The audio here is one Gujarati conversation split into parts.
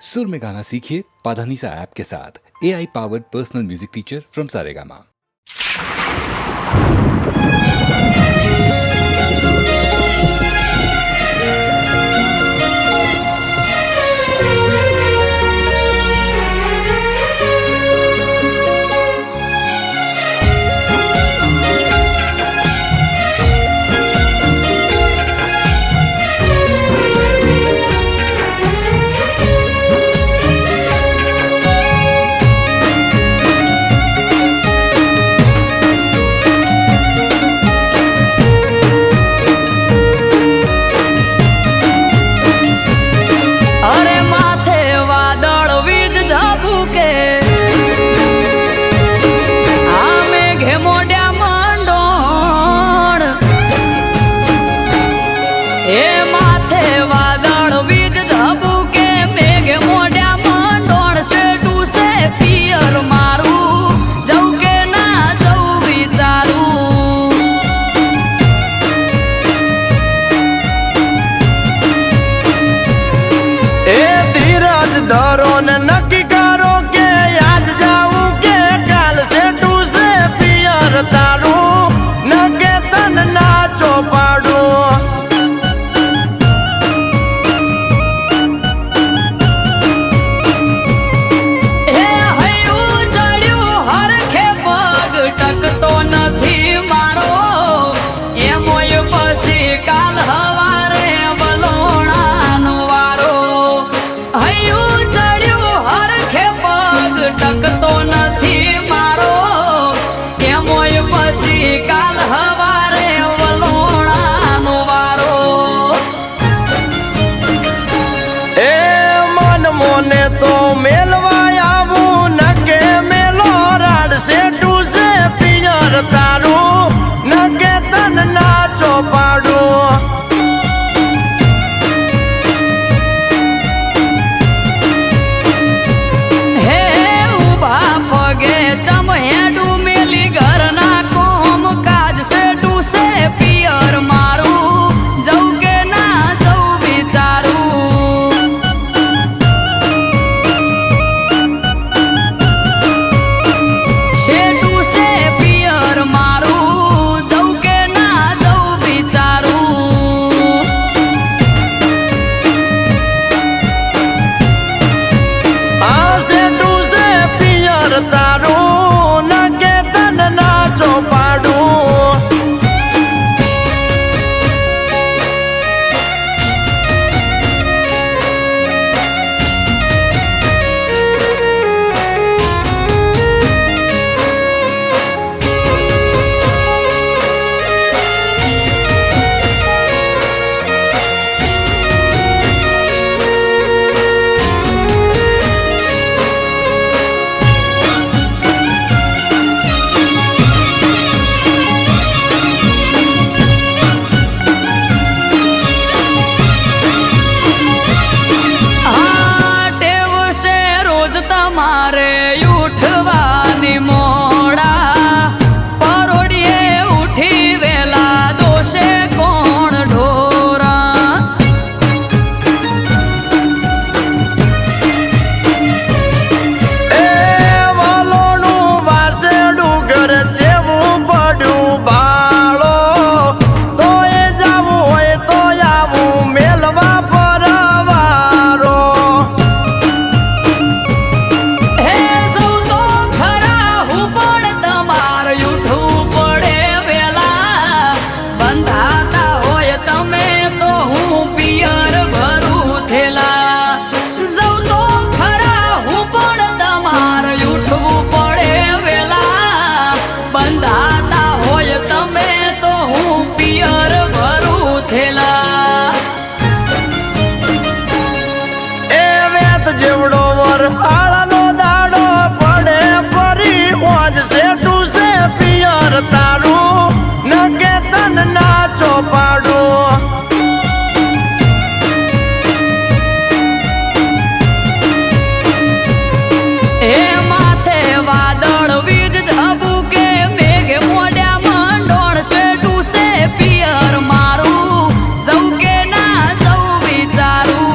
सुर में गाना सीखिए पाधानीसा ऐप के साथ। AI powered personal music teacher from Saregama. धरो ने नक्की करो के आज जाऊं के काल से टू से पियर तारू न के तन नाचो पाड़ू हे हयू चढ़्यू हर खे पग टकतो નથી મારો એમોય પછી કાલ હવારે બલોણાનો વારો હયુ ટકતો નથી મારો એમોય પછી કાલ હવારે વલોણાનો વારો એ મન મોને તો મેલવા આવું ન કે મેલો રાડ સે ટુ સે પિયર તારું ન કે તન નાચો પાડું જેવડો વર હાળનો દાડો પડે પરી ઓજ સે ટુ સે પિયર તારું ન કે તન નાચો પાડું એ માથે વાદળ વીજ ધબુકે મેઘ મોડ્યા મંડોળ સે ટુ સે પિયર મારું જવું કે ના જવું વિચારું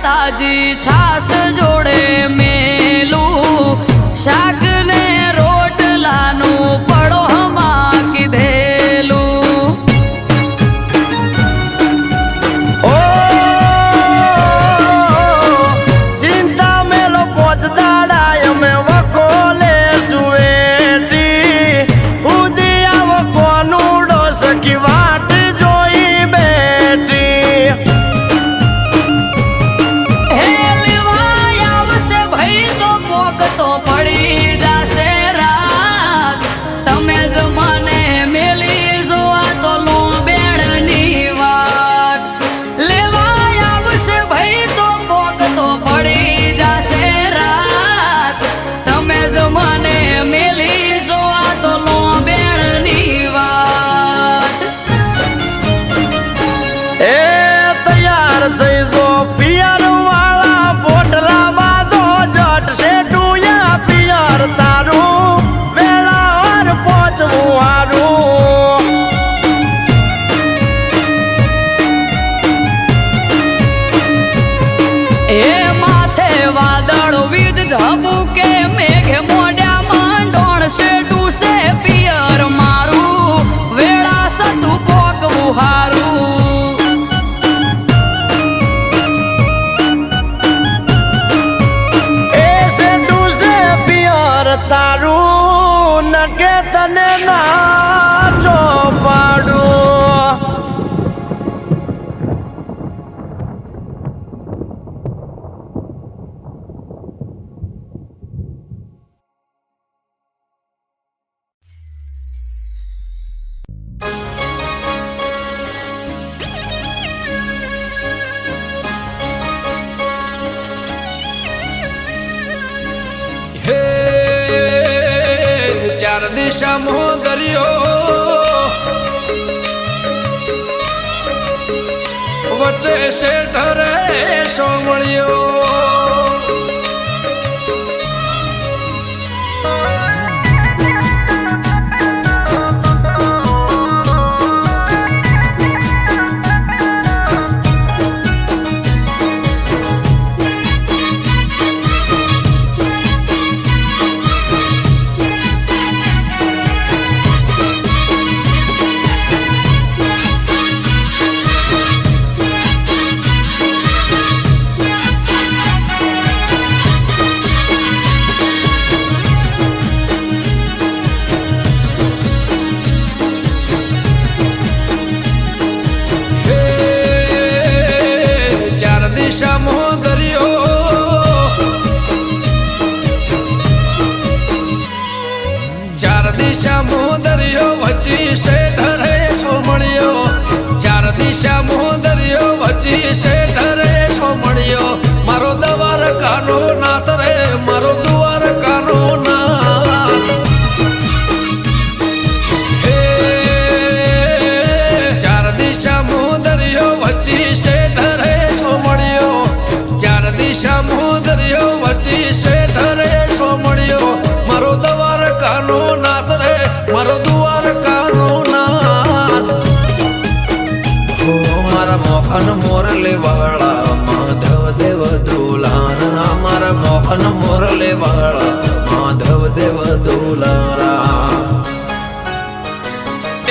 તાજી છાસ જોડે મેલું શાક ને રોટલાનું પડોહમાં કીધેલું. ઓ ચિંતા મેલો પોચદાડા અમે વખોલે સુવેટી ઉદી આવો કોનુડો સખી વાટ જોઈ બેઠી. હે લેવાય આવશે ભાઈ તો પોક તો પડી જાશે રાત. તમે જ મને મેલી જોવા તો લો બેડની વાત. લેવાય આવશે ભાઈ તો પોક તો પડી જાશે રાત. તમે જ મને મેલી જોવા તો લો બેડની વાત. એ તૈયાર થઈ જો પિયર વાળા પોટલા બાંધો જટ શેઠુયા પિયર તારું વેળાવાર પહોંચવું હારું. એ માથે વાદળ વીજ ઝબુકે મેઘે મોઢામાં ડોણશે ટૂસે પિયર મારું વેળા સતું પોકવું હારું. એ શેઠું છે પિયર તારું નકે તને ના જો પાડું. હે ચાર દિશામાં દરિયો વચ્ચે શેઠ રે સોમળિયો. દિશામાં દરિયો ચાર દિશામાં દરિયો વચ્ચી શેઠ રે સોમળિયો. ચાર દિશામાં દરિયો વચ્ચી શેઠ રે સોમળિયો. મારો દવાર કાનો નાથ રે મારો દુવાર કાનો નાથ. હે ચાર દિશામાં દરિયો વચ્ચી શેઠ રે સોમળિયો. ચાર દિશામાં દરિયો વચ્ચી શેઠ રે સોમળિયો. મારો દવાર કાનો નાથ રે મારો દુવાર કાનો નાથ. ઓ મારા મોહન મોરલે વાળા માધવ દેવ દુલારા. મારા મોહન મોરલે વાળા માધવ દેવ દુલારા.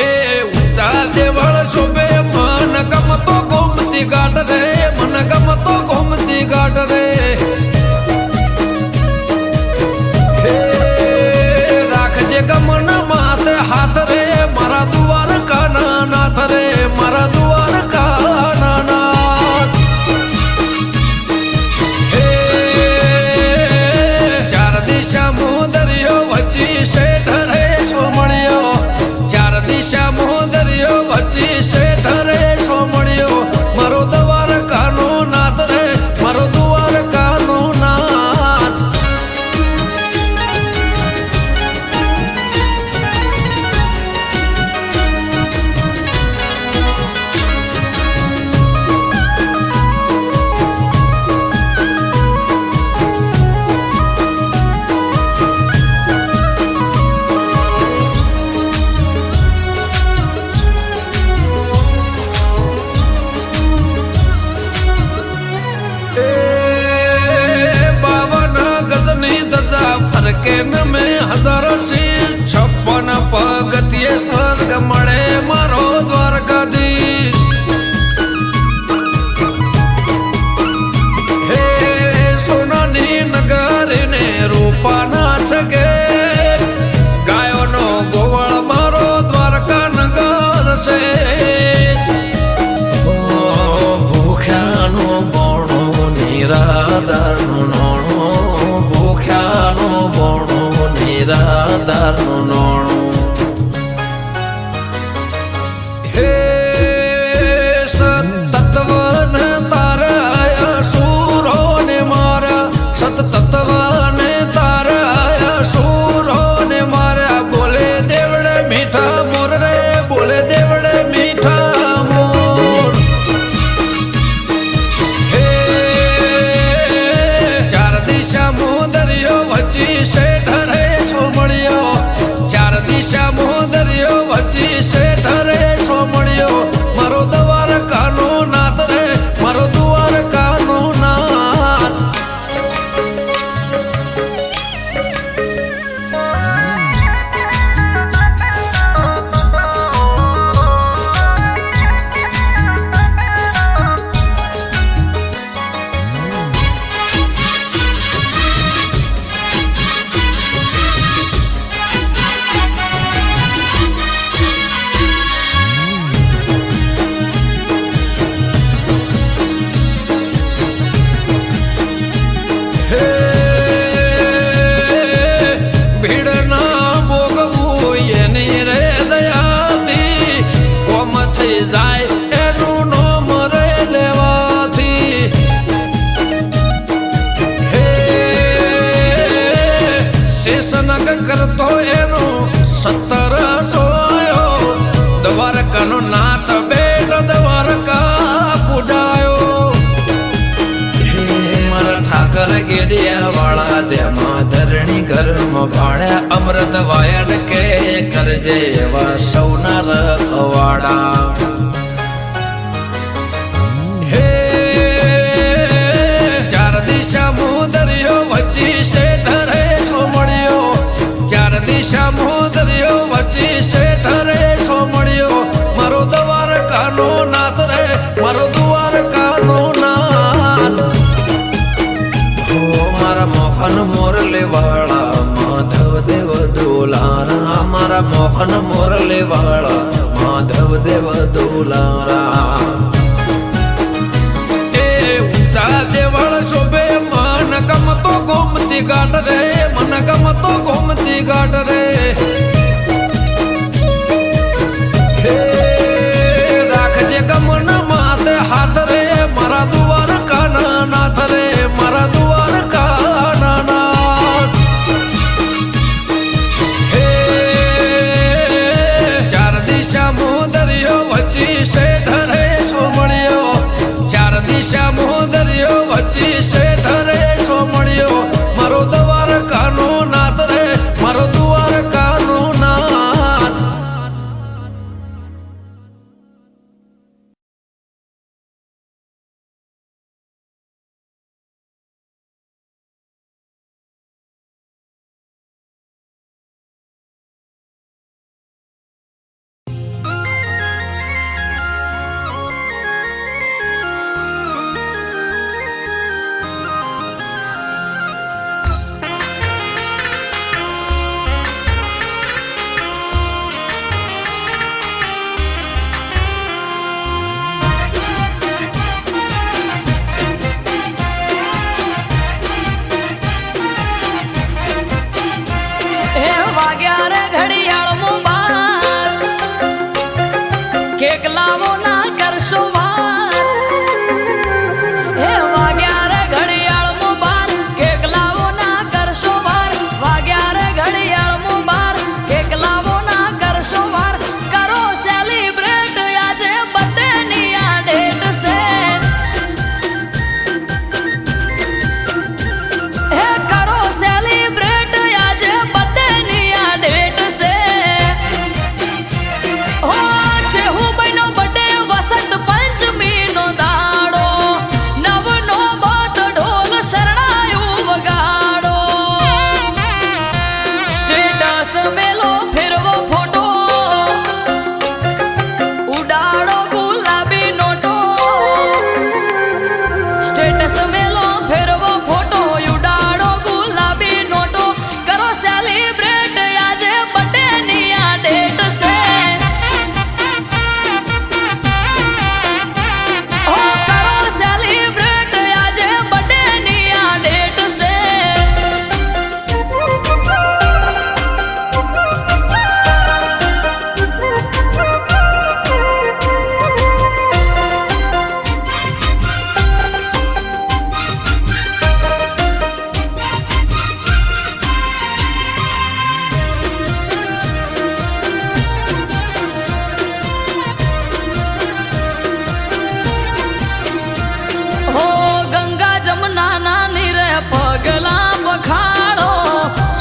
એ ઊંચા દેવળ શોભે મન ગમતો ગોમતી ઘાટ રે મન ગમતો ગોમતી ઘાટ રે. હે રાખજે ગમન માથે હાથ રે મારા દુવાર કાના નાથ રે મારા દુવાર કાના નાથ. હે ચાર છે ભૂખ્યાનો બોણો નિરાધારનું નોણું ભૂખ્યાનો બોણો નિરાધારનું નોણું હે સતત્વને તારા સુરો ને મારા સતત્વને તારા સુરો ને મારા બોલે દેવડે મીઠા મોર રે બોલે દેવડે મીઠા મોર હે ચાર દિશા મોદરિયો વચ્ચી શેઠ રે સોમણિયો ચાર દિશા મોદરિયો વચ્ચી શેઠ રે સોમણિયો મારો દ્વારકાનો નાથ રે મારો દ્વારકાનો નાથ ભીડ ના ભોગવું એની રે દયાથી કોમ થઈ જાય એનું નોમ રે લેવાથી હે શેષનગ કરતો એનો 17 સોયો દ્વારકાનો નાથ બેટ દ્વારકા પૂજાયો મારા ઠાકર ગેડિયા વાળા તેમાં ધરણી ઘરમાં ભાડ્યા અમૃત વાયડ કે કરજે એવા સૌના રખવાડા હે ચાર દિશા મોદરિયો વચ્ચી શેઠ રે સોમણિયો ચાર દિશા મોદરિયો વચ્ચી શેઠ રે સોમણિયો મારો દ્વારકાનો નાથ રે મારો દ્વારકાનો નાથ મારા મોહન મોરલે વાળા માધવ દેવ દોલારા મારા મોહન મોરલે વાળા માધવ દેવ દોલારા એ ઊંચા દેવળ શોભે મન ગમતો ગોમતી ઘાટ રે મન ગમતો ગોમતી ઘાટ રે હે રાખજે ગમન માથે હાથ રે મારા દ્વારકાના નાથ રે મારા દ્વારકાના નાથ હે ચાર દિશા મોદરિયો વચ્ચી શેઠ રે સોમણિયો ચાર દિશા મોદરિયો વચ્ચી શેઠ રે સોમણિયો મારો દ્વારકાનો નાથ રે મારો દ્વારકાનો નાથ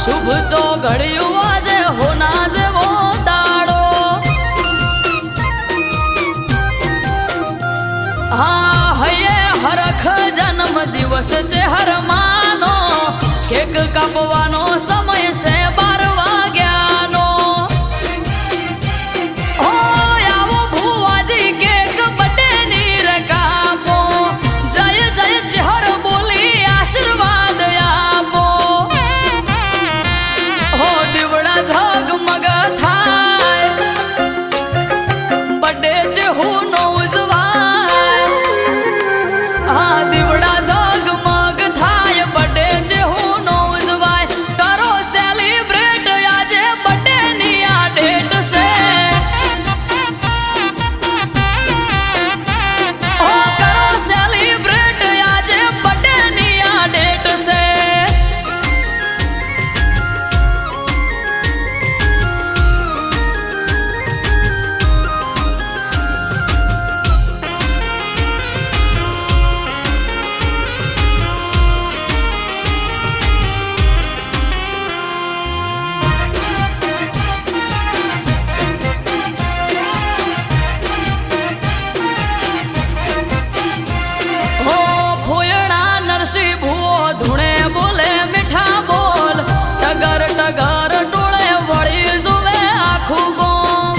શુભ તો ઘડ્યું આજે હોના જેવો દાડો. હા હૈયે હરખ જન્મ દિવસ છે હરમાનો, કેક કાપવાનો સમય છે 12 વાગ્યાનો. ઓ આવો ભુવાજી કેક બટે નીર કાપો, જય જય ચહર બોલી આશીર્વાદ આપો. હો દીવડા ઝગમગ થાય, બડે છે હું નો ઉજવાય. હા દીવડા ઝગમગ થાય, બડે છે હું નો ઉજવાય. કરો સેલિબ્રેટ આજે બડે ની આ ડેટ છે. હો કરો સેલિબ્રેટ આજે બડે ની આ ડેટ છે. હો ફોયણા નરસિંહ ભુવો ધૂણે બોલે મીઠા બોલ, ટગર ટગર ટોળે વળી જુએ આખું ગોમ.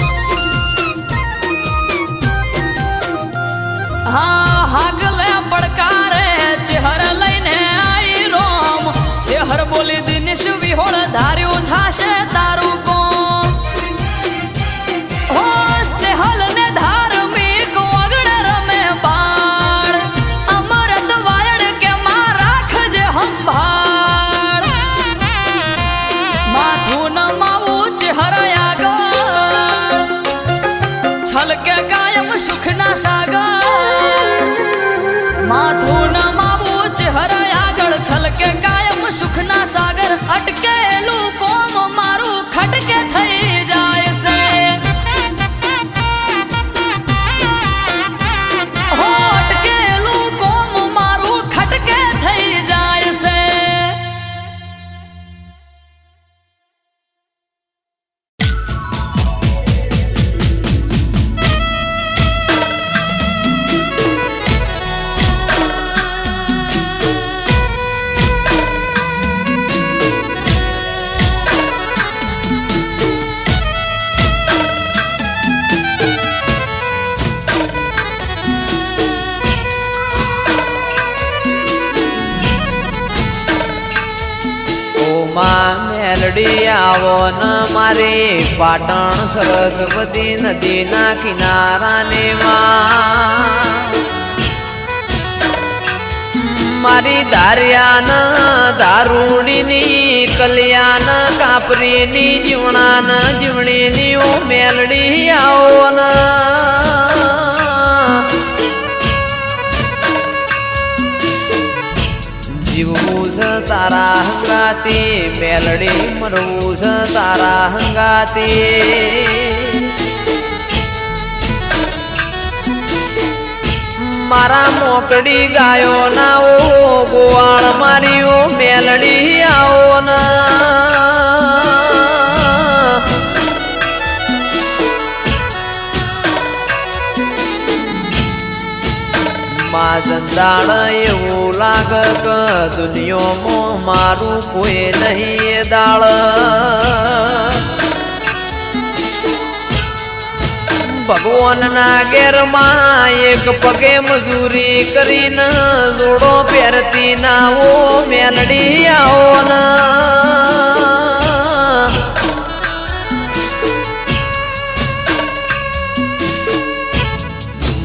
હા હાગલે પડકારે ચેહર લઈને આઈ રોમ, ચેહર બોલી દિનેશ વિહોળ ધાર્યું થાશે તારું કોમ. હો સ્નેહલ ને ધાર્મિક વગડ રમે બાળ, અમરત વાયડ કે માં રાખજે સંભાળ. માથું નમાવું ચહેર આગળ, છલકે કાયમ સુખના સાગર. માથું નમાવું ચહેર આગળ, છલકે કાયમ સુખના સાગર. અટકેલું કોમ મારું ખટકે થઈ જાય છે. હો અટકેલું કોમ મારું ખટકે થઈ જાય છે. માં મેલડી આવો ન મારી પાટણ સરસ્વતી નદીના કિનારાને માં. મારી દારિયાન દારૂડીની કલ્યાણ કાપરીની જીવણાન જીવણીની ઓ મેલડી આવો ન. જીવવું છે તારા હંગાતી મેલડી, મરવું છે તારા હંગાતી. મારા મોકડી ગાયો ના ઓ ગોવાળ મારી ઓ મેલડી આવો ના. માં જંદાળ એવું લાગ કે દુનિયામાં મારું કોઈ નહીં એ દાળ. ભગવાનના ઘેરમાં એક પગે મજૂરી કરીને જોડો પહેરતી ના ઓ મેલડી આવો ના.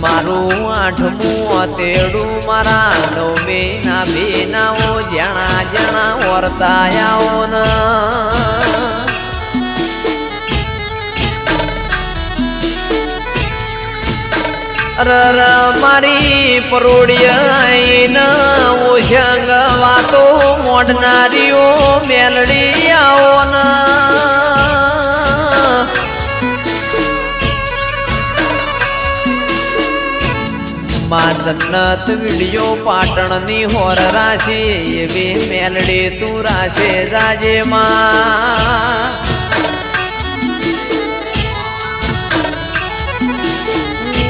મારું 8મું તેડું મારા 9મી ના બેનાઓ જણા જણા વર્તાયાઓ ના. રર મારી પરોડિયા ઓશંગ વાતો મોડનારીઓ મેલડી આવો ના. માં જન્નત વિડિયો પાટણની હોર રાશી એવી મેલડી તું રાશે જાજે માં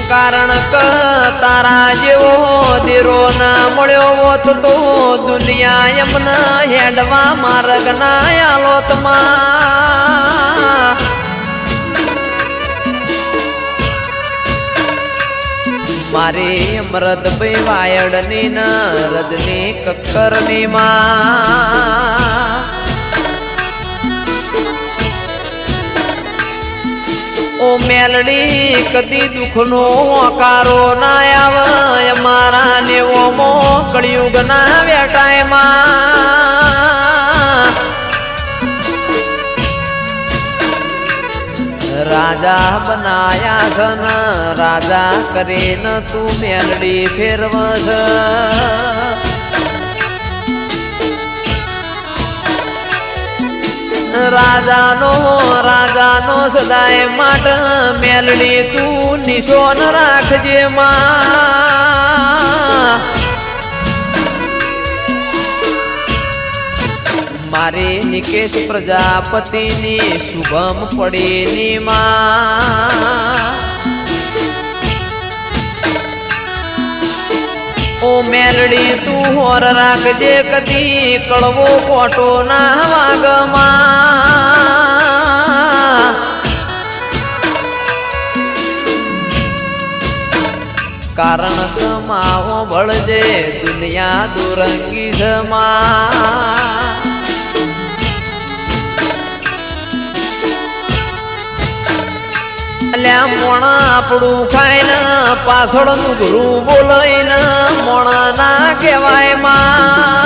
કારણ કે તારા જેવો દીરો ના મળ્યો હોત તો દુનિયા એમના હેડવા માર્ગ ના આલોતમાં મારી અમૃત ભાઈ વાયડની ન રજની કક્કરની માં ઓ મેલડી કદી દુઃખનો હોકારો ના આવે મારા નેવો મો કળિયુગ ના વેટાયમાં રાજા બનાયા છે ન રાજા કરીને તું મેલડી ફેરવસ રાજાનો સદાય માટ મેલડી તું નિશોન રાખજે માં મારી નિકેશ પ્રજાપતિની શુભમ પડીની માં ઓ મેલડી તું હોર રાખજે કદી કળવો ખોટો ના વાગમાં કારણ કમાવો બળજે દુનિયા દુરંગી જમા મોણા આપણું ખાઈને પાછળનું ગુરુ બોલાઈને મોણા ના કહેવાય માં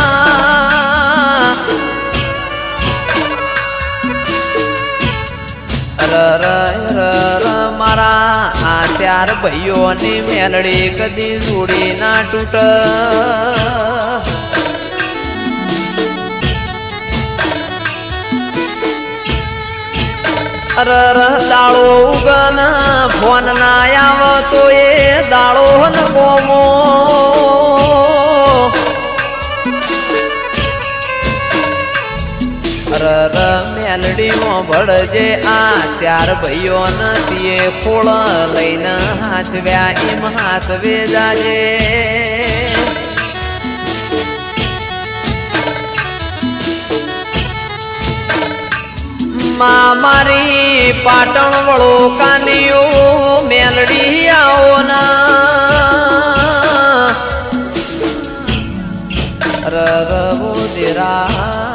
મારા આ ચાર ભાઈઓની મેલડી કદી જોડી ના તૂટ દાળો ઉગન ફોન ના આવતો એ દાળો ન ગોમો મેલડીઓ ભળજે આ ચાર ભાઈઓ નથી ખોળ લઈને હાચવ્યા એમ હાચવે જાજે મારી પાટણ વળો કાનીઓ મેલડી આવો ના રવો દેરાયાઓ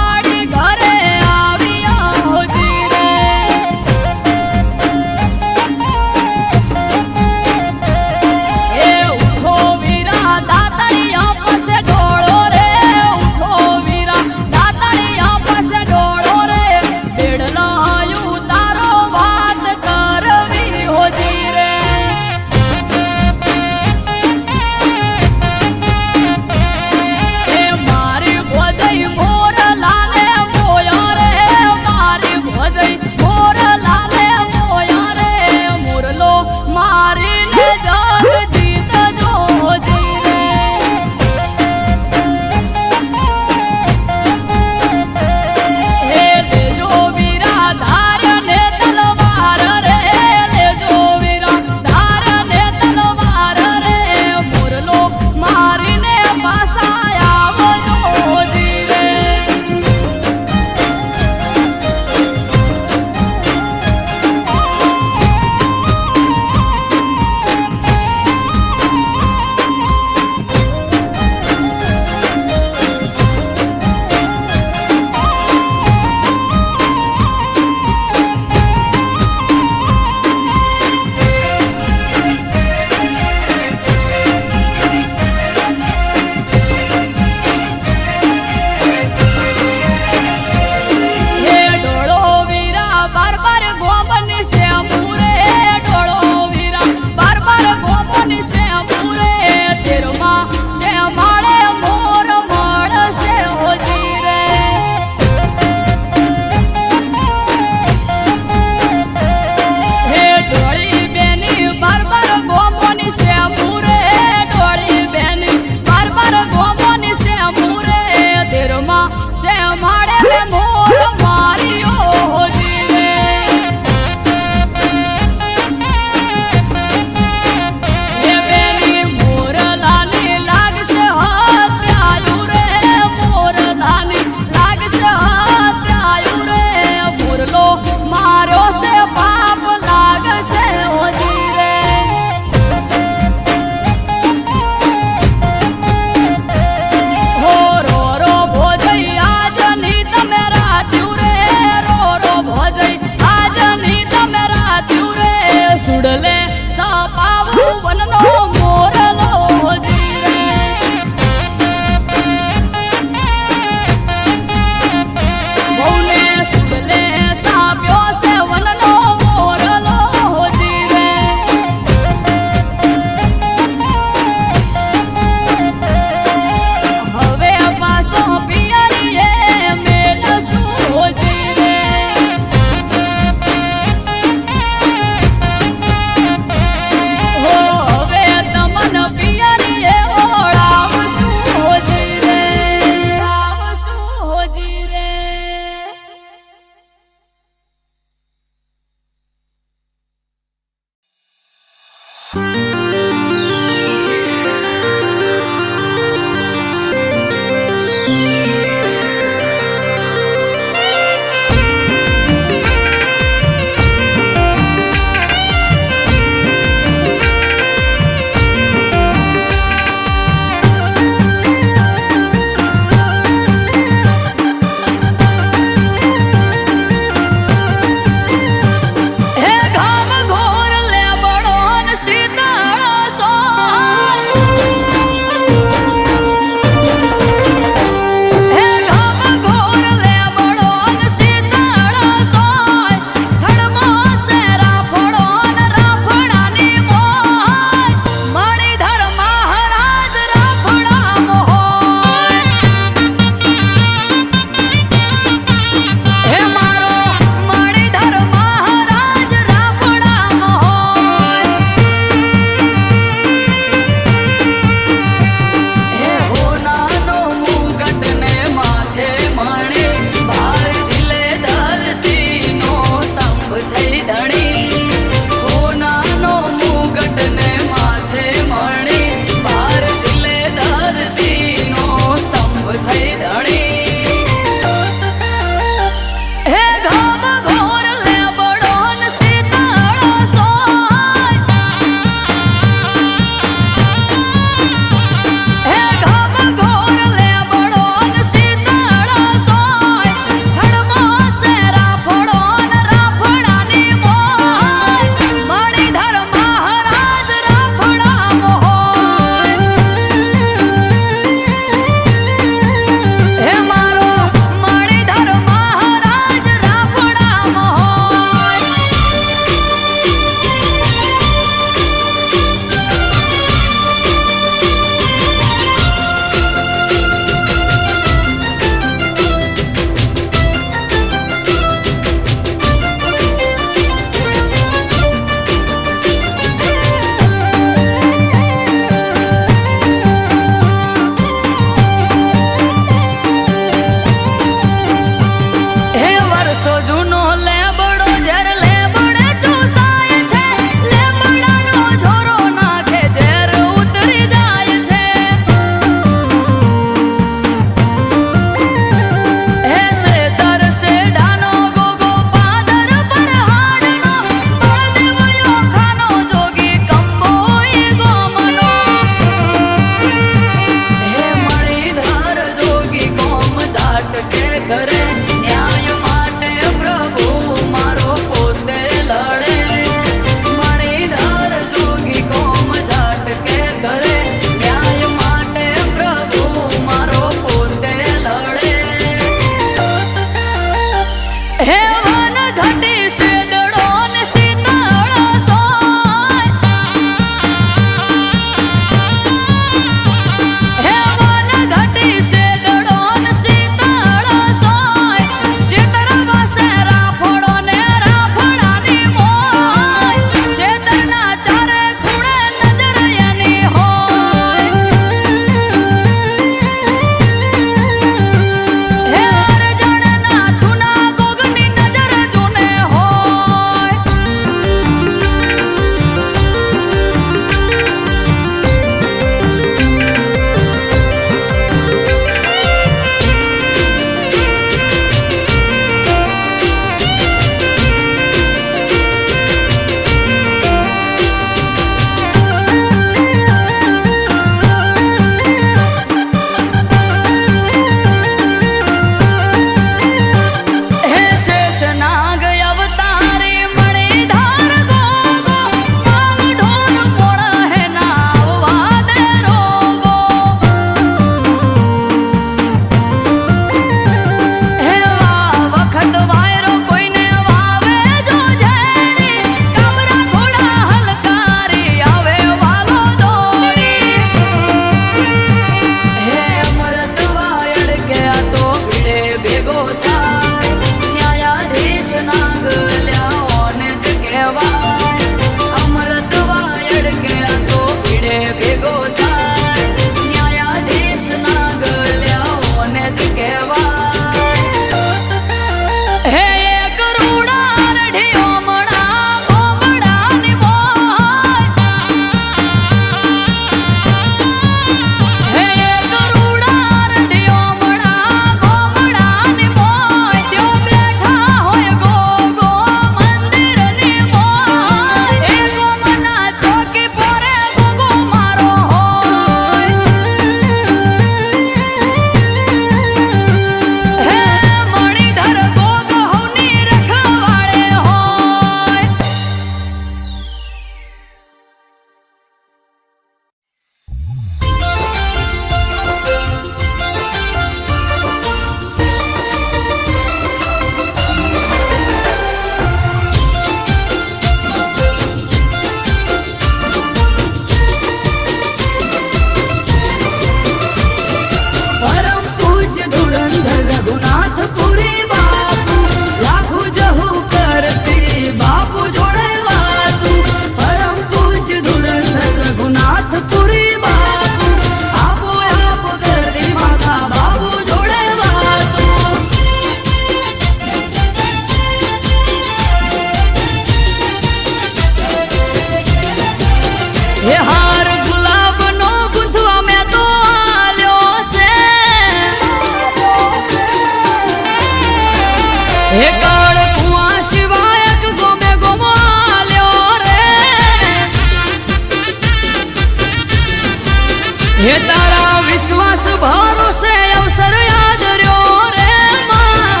હે તારા વિશ્વાસ ભરોસે અવસર યાદ રહ્યો રે માં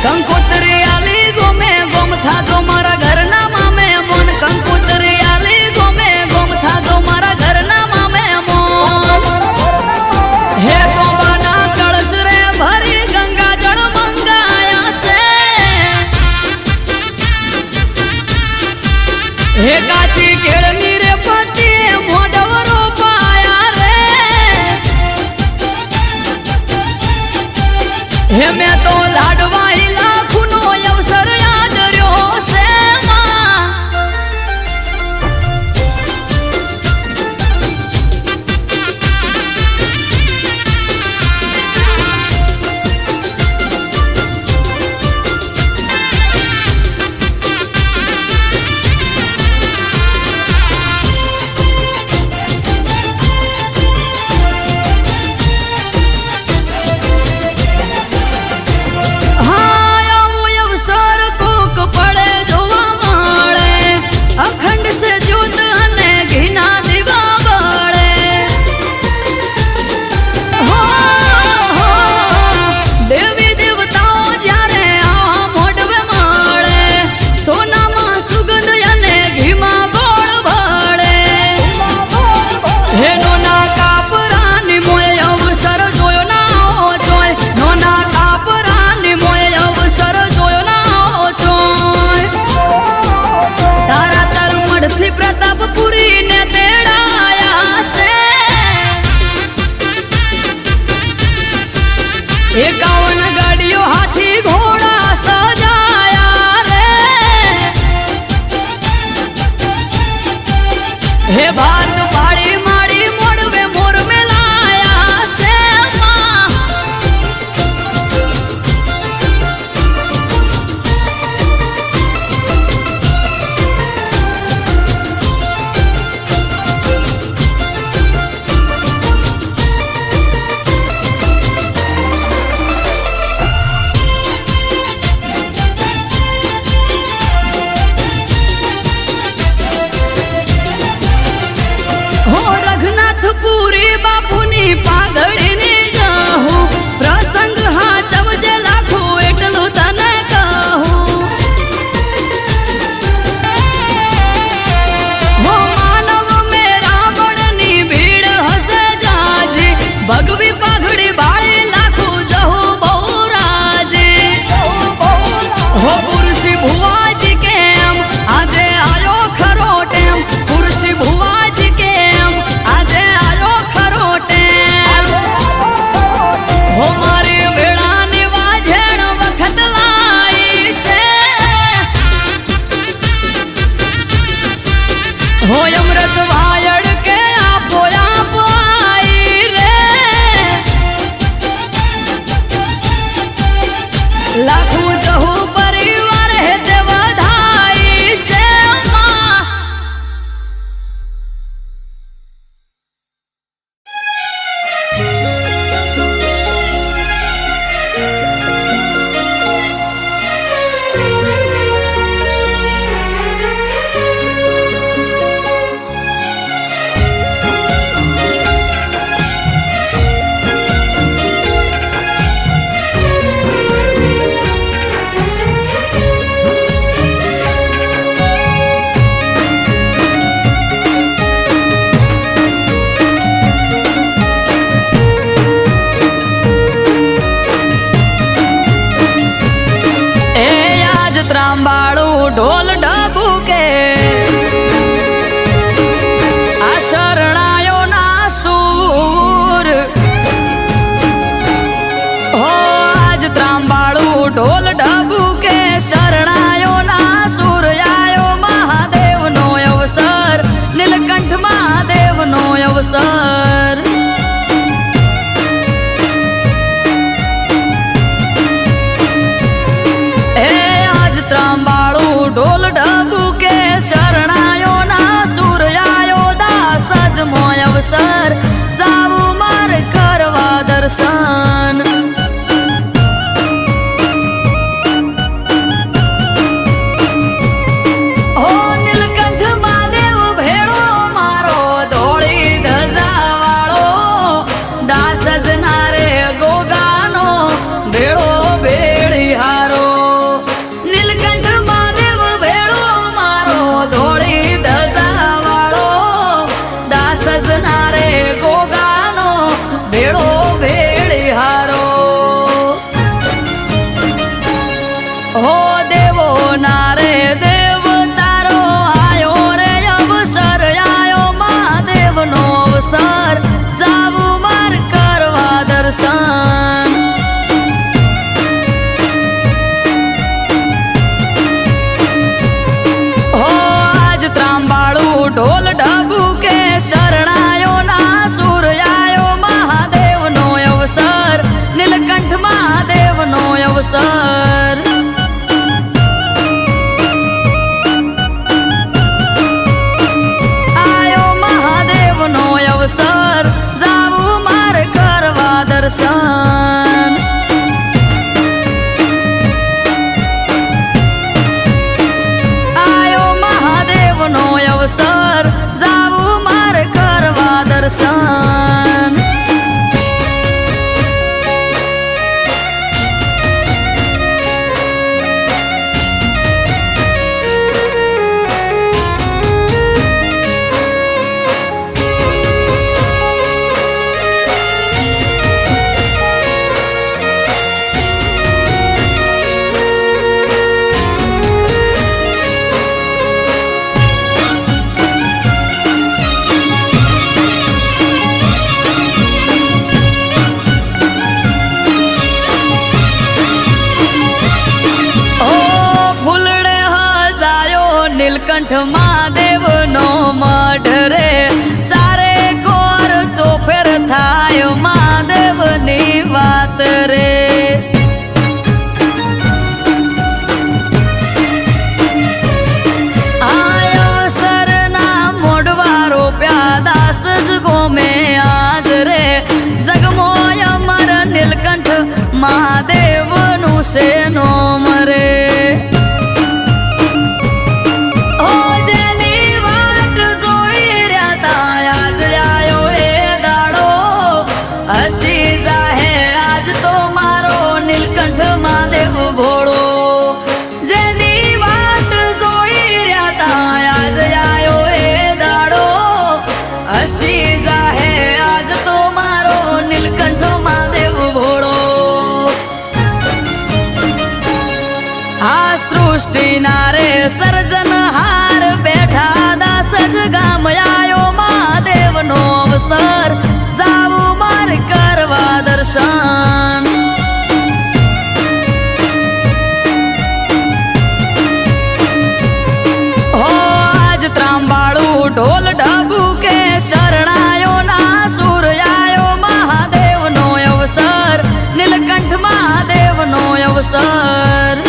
કંકોત્રી આલી ગોમે ગોમ થાજો મારા ઘરના મામે મોન કંકોત્રી આલી ગોમે ગોમ થાજો મારા ઘરના મામે મોન હે તો બાના કળશ રે ભરી ગંગા જળ મંગાયા છે હે કાચી કેળની રે પતિ મોઢવરો પાયા રે હે મેં તો લાડવાઈ લાખુનો અવસર યાદ રહ્યો છે માં અખંડ સે જ્યોત અને ઘીના દીવા બળે હો દેવી દેવતાઓ જ્યારે આ મોઢવે મળે સોનામાં સુગંધ અને ઘીમાં ગોળ ભળે હેનો ના કાપરાની મોય અવસર જોયો ના જોય નોના કાપરાની મોય અવસર જોયો ના જોય તારા થી પ્રતાપપુરી ને તેડાયા છે 51 ગાડીઓ હાથી ઘોડા સજાયા રે હે ભાત પાડી માડી મોડવે મોર મેલાયા છે માં હો રઘનાથપુરી બાપુની પાઘડીની જાહું પ્રસંગ હાચવજે લાખું એટલું તને કહું હો માનવ મેરા બળની ભીડ હસે જાજી ભગવી પાઘડી બાળી લાખું જહું બહુ રાજી હો પુરુષી ભુવાજી કેમ આજે આયો ખરો ટેમ પુરુષી ભુવાજી કેમ આજે આયો ખરો ટેમ હો મારી વેળાની વાજેણ વખત લાઈ છે હો અમૃત વાયડ કે આપો આઈ રે લાખું જહું પરિવાર હે તે વધાઈ છે માં ત્રાંબાળું ઢોલ ઢબુકે આ શરણાયો ના સૂર હો આજ ત્રાંબાળું ઢોલ ઢબુકે શરણાયો ના સૂર આયો મહાદેવનો અવસર નીલકંઠ મહાદેવનો અવસર ઢોલ ઢબુકે શરણાયો ના સૂર્યાયો દાસ જ મોય અવસર જાવું મારે કરવા દર્શન હો નીલકંઠ મહાદેવ ભેળો ઢબુ કે શરણાયો ના સુર આયો મહાદેવનો અવસર નીલકંઠ મહાદેવનો અવસર આયો મહાદેવનો અવસર જાવું મારે કરવા દર્શન અવસર જાવું મારે કરવા દર્શન નીલકંઠ મહાદેવનો મઢ રે ચારે કોર ચોફેર થાય મહાદેવની વાત રે અવસરના મોઢવા રોપ્યા દાસ જ ગોમે આજ રે જગમોય અમર નીલકંઠ મહાદેવનું છે નોમ રે હસી જાહે આજ તો મારો નીલકંઠ મહાદેવ ભોળો જેની વાત જોઈ રહ્યા તા આજ આયો એ દાડો હસી જાહે આજ તો મારો નીલકંઠ મહાદેવ ભોળો આ સૃષ્ટિ નારે સર્જનહાર બેઠા દાસ જ ગામ આયો મહાદેવનો અવસર જાવું મારે કરવા દર્શન હો આજ ત્રાંબાળું ઢોલ ઢબુ કે શરણાયો ના સુર આયો મહાદેવનો અવસર નીલકંઠ મહાદેવનો અવસર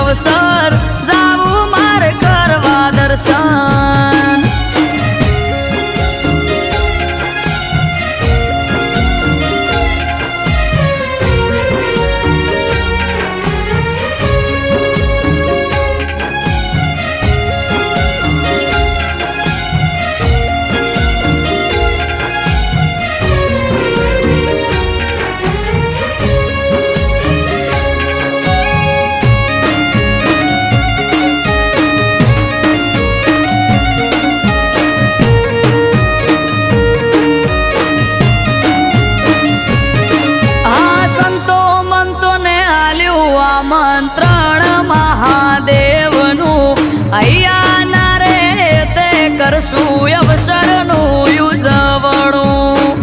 અવસર જાવું મારે કરવા દર્શન આમંત્રણ મહાદેવનું અહીંયા ના રે તે કરશું અવસરનું ઉજવણું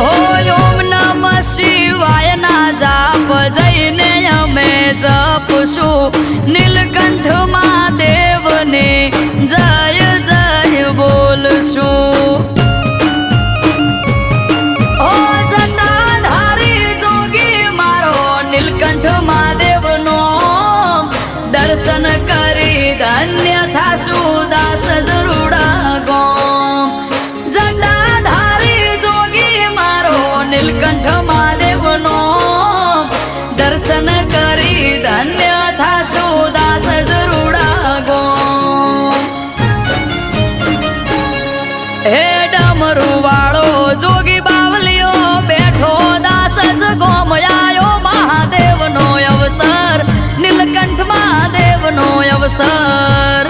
ઓમ નમઃ શિવાય ના જાપ જઈને અમે જપશું નીલકંઠ મહાદેવને જય જય બોલશું દર્શન કરી ધન્ય થાશું દાસ જરૂડા ગો જટાધારી જોગી મારો નીલકંઠ મહાદેવનો દર્શન કરી ધન્ય થાશું દાસ જરૂડા ગો હે ડમરુ વાળો જોગી બાવલીઓ બેઠો દાસ જ ગોમ આયો મહાદેવનો અવસર નીલકંઠ મહાદેવનો અવસર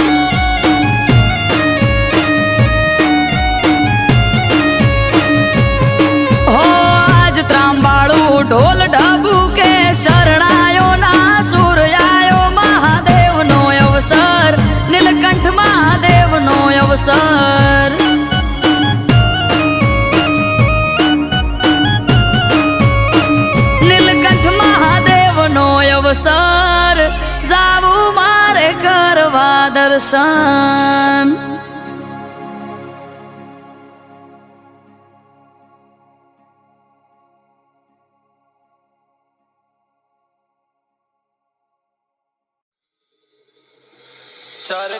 હો આજ ત્રાંબાળું ઢોલ ઢબુ કે શરણાયો ના સુર આયો મહાદેવનો અવસર નીલકંઠ મહાદેવનો અવસર અવસર જાવું મારે કરવા દર્શન. ચાર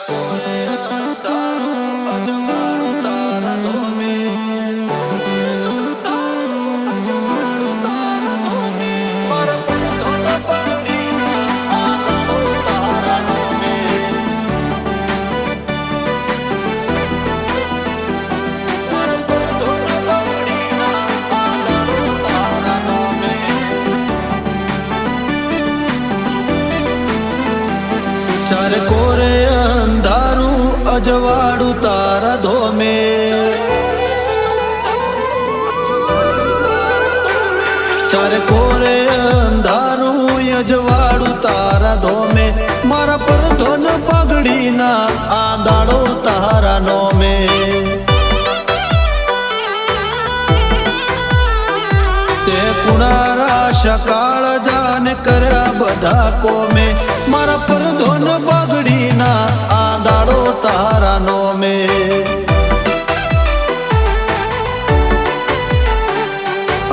કોરે અંધારું અજવાળું તારા ધોમે, ચાર કોરે અંધારું અજવાળું તારા ધોમે, મારા પર ધોન પગડીના આંદાળો તારા નોમે. તે કુણારા સકાળ જાને કર્યા બધા કોમે, મારા પર ધોન પગડીના આંદાળો તારા નોમે.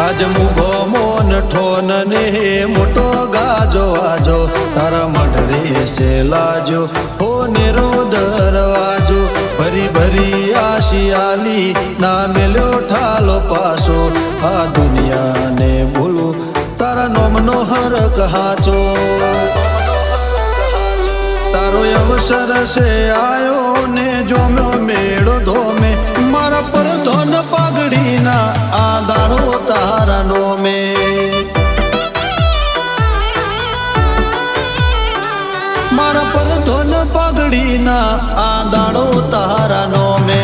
આજ મુગો મોન ઠોન ને મોટો ગાજો આજો, તારા મઢડે છે લાજો હો નેરો દરવાજો. ભરી ભરી આશિયાલી ના મેલ્યો ઠાલો પાસો, આ દુનિયાને ભૂલું તારા નોમનો હરક હાચો. તારો અવસર છે આયો ને જોમ્યો મેળો ધોમે, મારા પર ધોન પાઘડીના આંદાળો તારા નોમે. મારા પર ધોન પાઘડીના આંદાળો તારા નોમે.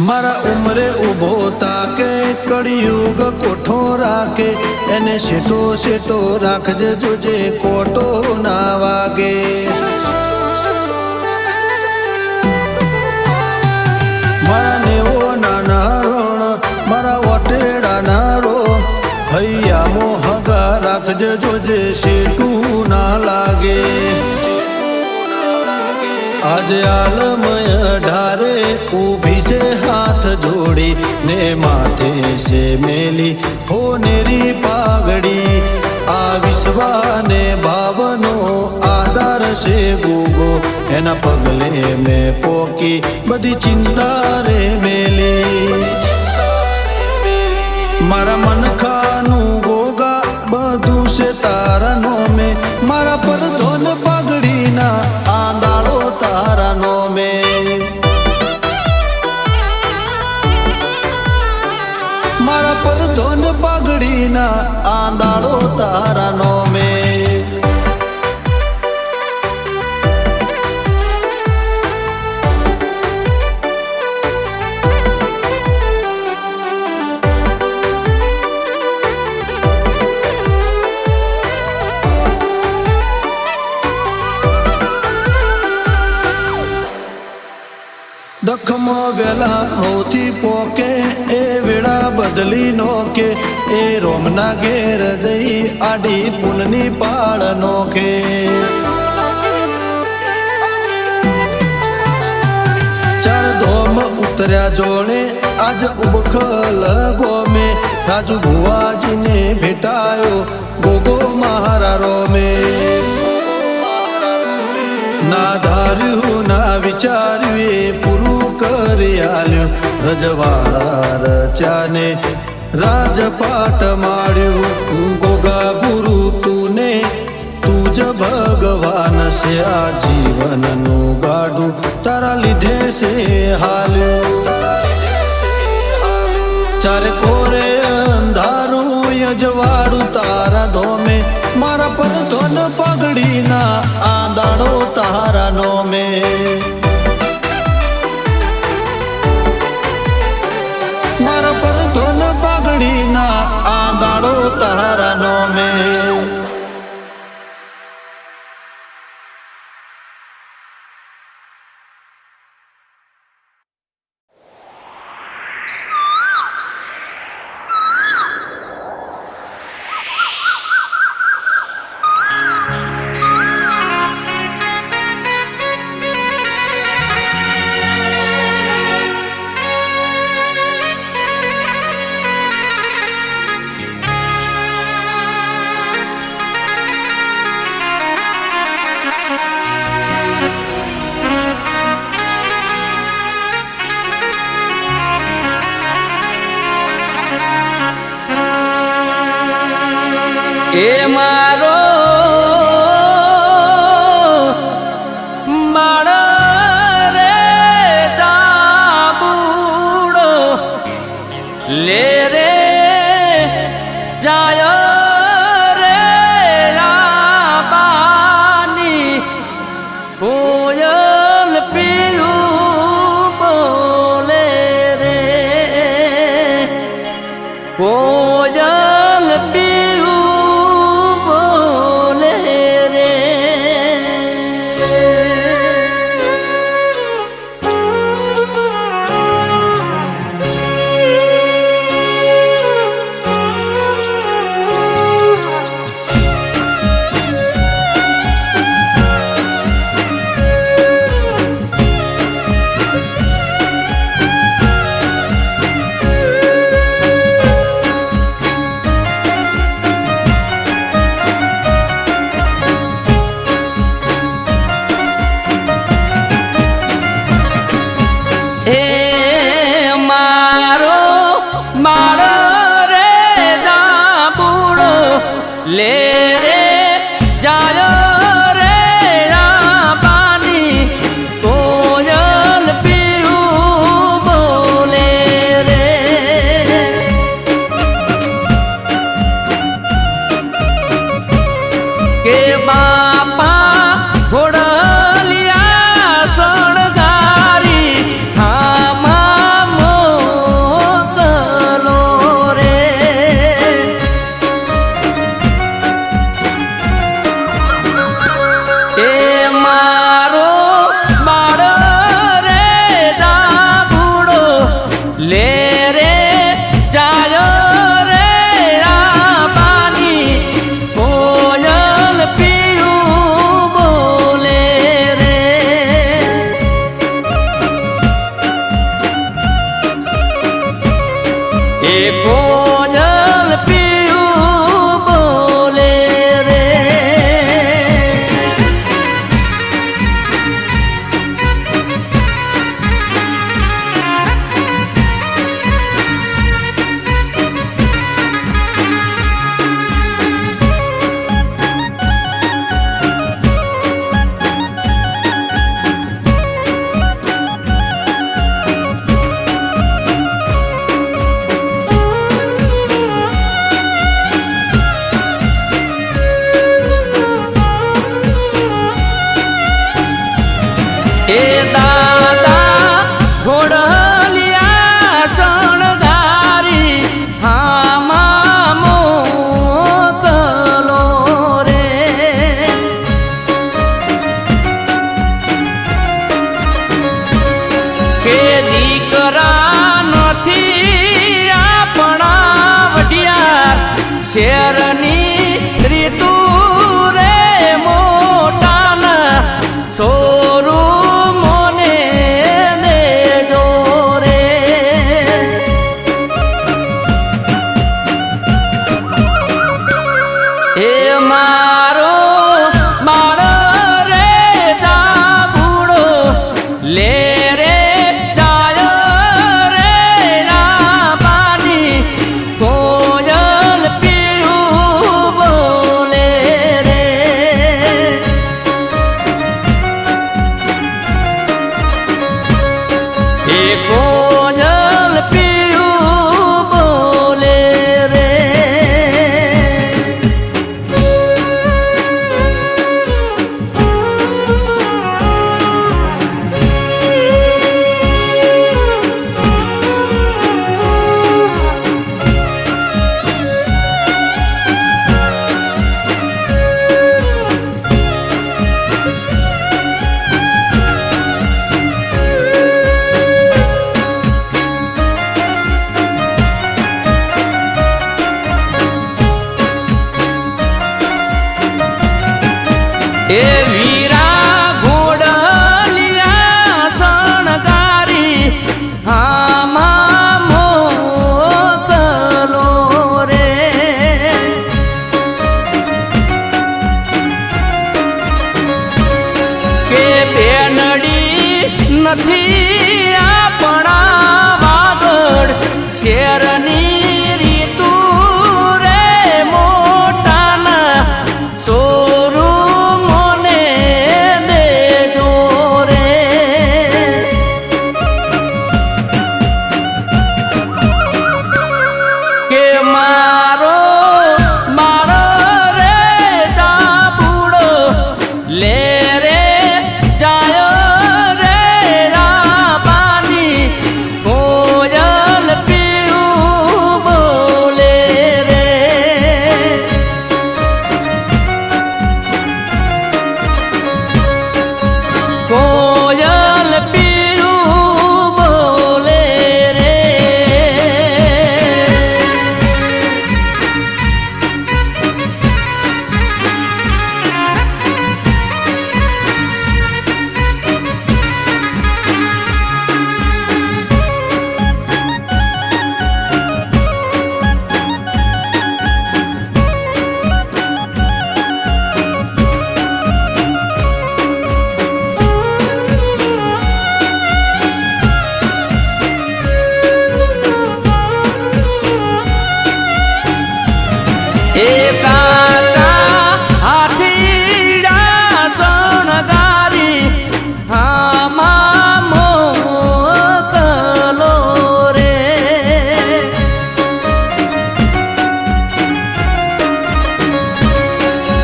મારા ઉમરે ઉભો તાકે કળિયુગ કોઠો રાખે, એને શેટો શેટો રાખજે જોજે કોટો ના વાગે. મારા નેવો નાના રણ મારા વટેડાના રો, હૈયા મોહગા રાખજે જોજે શેટું ના લાગે. આજે આલમય ઢારે ઊભી છે હાથ જોડી ને માથે છે મેલી હો નેરી પાઘડી. આ વિશ્વાને ભાવનો આધાર છે ગોગો, એના પગલે મેં પોકી બધી ચિંતા રે મેલી. મારા મનખાનું ગોગા બધું છે તારા નોમે, મારા પર ધોન પાઘડીના આંદાળો તારા નોમે. મારા પર ધોન પાઘડીના આંદાળો તારા નોમે. દખમાં વેલા હોથી પોકે એ વેળા બદલી નોકે, એ રોમના ઘેર દઈ આડી પુનની પાળ નોકે. ચાર ધોમ ઉતર્યા જોડે આજ ઉબખલ ગોમે, રાજુ ભુવાજીને ભેટાયો ગોગો મારા રોમે. ના ધાર્યું ના વિચાર્યું એ પૂરું કરી આલ્યું, રજવાડા રચાને રાજપાટ માળ્યું. ગોગા ગુરુ તુને તું જ ભગવાન છે, આ જીવનનું ગાડું તારા લીધે છે હાલ્યું. ચારે કોરે અંધારું અજવાળું તારા ધોમે, મારા પર ધોન પાઘડીના આંદાળો તારા નોમે. મારા પર તારા નોમે. એ મારો માળ રે દાબુડો લે રે જાય રે રાબાની કોયલ પીયું બોલે રે કોયલ પીયું એ મારો માળો રે દાબુડો લે રે જાય રે રાબાની કોયલ પીયું બોલે રે કે બાપા ઘોડલિયા સણગારી લે રે જાય રે રાબાની કોયલ પીયું બોલે રે એ કોયલ પીયું બોલે રે એ દાદા ઘોડલિયા શણગારી હામાં મોકલો રે કે દીકરા નથી આપણા વઢિયાર શેરની રીતુ રે મોટાના સોરું મોને દેજો રે એ મારો માળો રે દાબુડો લે રે જાય રે રાબાની કોયલ પીયું બોલે રે એ કોયલ પીયું બોલે રે આપણા વાગડ શેરની રીતુ રે મોટાના શોરૂમોને દેજો રે કે મારો મારો રે ડાબુડો લે રે જાય રે રાબાની કોયલ પીયું બોલે રે કોયલ પીયું બોલે રે એ કાકા હાથીડા શણગારી હામાં મોકલો રે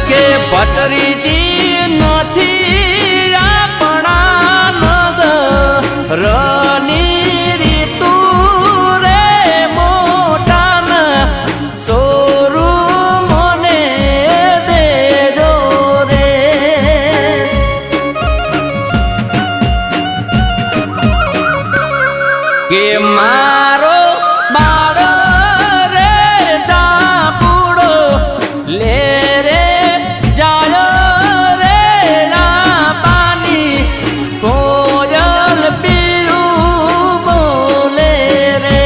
કે પટરીજી નથી આપણા નગરની રીતુ રે મોટાના શોરૂમોને દેજો રે કે મારો બાળો રે ડાબુડો લે રે જાય રે રાબાની કોયલ પીયું બોલે રે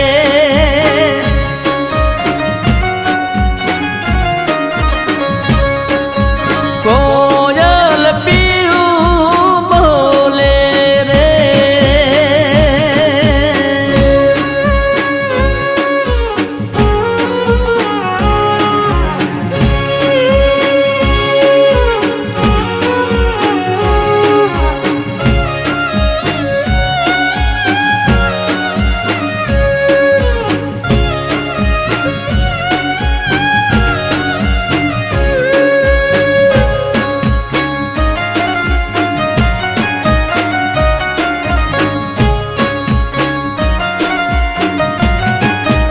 કોયલ પીયું બોલે રે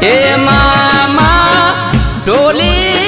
એ મામા ઢોલી